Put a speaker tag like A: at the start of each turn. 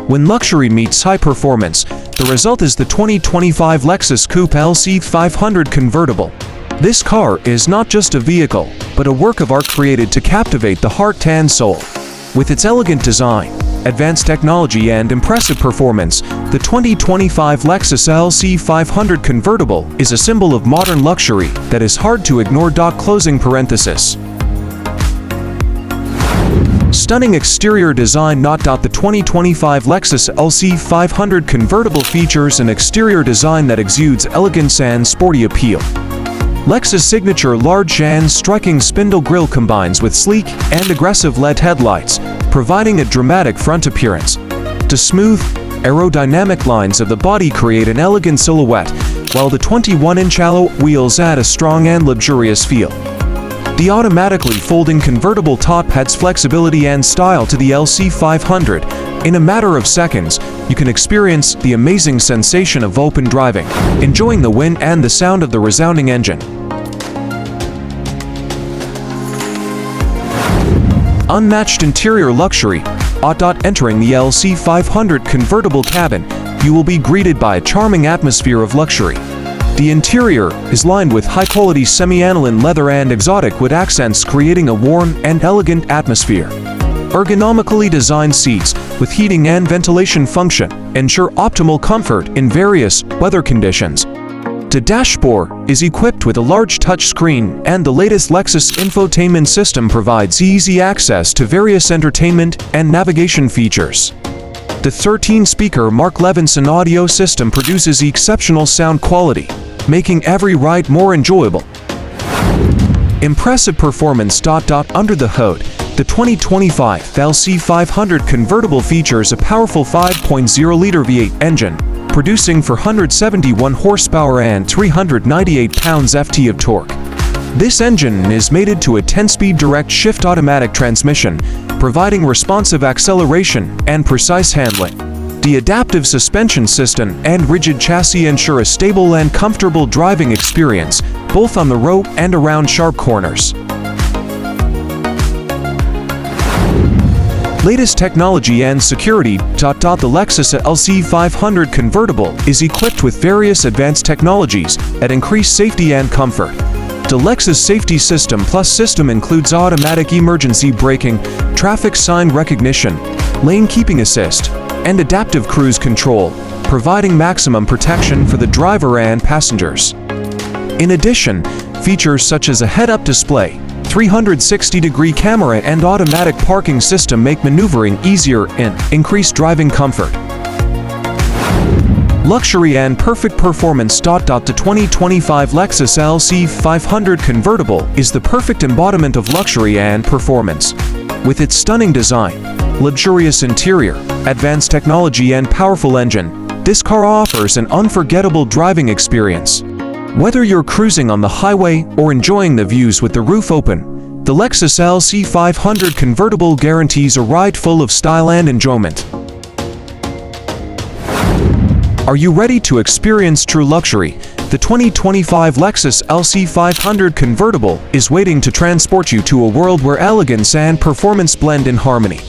A: When luxury meets high performance, the result is the 2025 Lexus Coupe LC 500 Convertible. This car is not just a vehicle, but a work of art created to captivate the heart and soul. With its elegant design, advanced technology and impressive performance, the 2025 Lexus LC 500 Convertible is a symbol of modern luxury that is hard to ignore. Closing parenthesis. Stunning exterior design. The 2025 Lexus LC 500 Convertible features an exterior design that exudes elegance and sporty appeal. Lexus' signature large and striking spindle grille combines with sleek and aggressive LED headlights, providing a dramatic front appearance. The smooth, aerodynamic lines of the body create an elegant silhouette, while the 21-inch alloy wheels add a strong and luxurious feel. The automatically folding convertible top adds flexibility and style to the LC 500. In a matter of seconds, you can experience the amazing sensation of open driving, enjoying the wind and the sound of the resounding engine. Unmatched interior luxury. Entering the LC 500 Convertible cabin, you will be greeted by a charming atmosphere of luxury. The interior is lined with high-quality semi-aniline leather and exotic wood accents, creating a warm and elegant atmosphere. Ergonomically designed seats with heating and ventilation function ensure optimal comfort in various weather conditions. The dashboard is equipped with a large touchscreen, and the latest Lexus infotainment system provides easy access to various entertainment and navigation features. The 13-speaker Mark Levinson audio system produces exceptional sound quality, making every ride more enjoyable. Impressive performance. Under the hood, the 2025 LC 500 Convertible features a powerful 5.0-liter V8 engine, producing 471 horsepower and 398 pounds-ft of torque. This engine is mated to a 10-speed direct-shift automatic transmission, providing responsive acceleration and precise handling. The adaptive suspension system and rigid chassis ensure a stable and comfortable driving experience, both on the road and around sharp corners. Latest technology and security. The Lexus LC 500 Convertible is equipped with various advanced technologies that increase safety and comfort. The Lexus Safety System Plus system includes automatic emergency braking, traffic sign recognition, lane keeping assist, and adaptive cruise control, providing maximum protection for the driver and passengers. In addition, features such as a head-up display, 360-degree camera, and automatic parking system make maneuvering easier and increase driving comfort. Luxury and perfect performance. The 2025 Lexus LC 500 Convertible is the perfect embodiment of luxury and performance. With its stunning design, luxurious interior, advanced technology, and powerful engine, this car offers an unforgettable driving experience. Whether you're cruising on the highway or enjoying the views with the roof open, the Lexus LC 500 Convertible guarantees a ride full of style and enjoyment. Are you ready to experience true luxury? The 2025 Lexus LC 500 Convertible is waiting to transport you to a world where elegance and performance blend in harmony.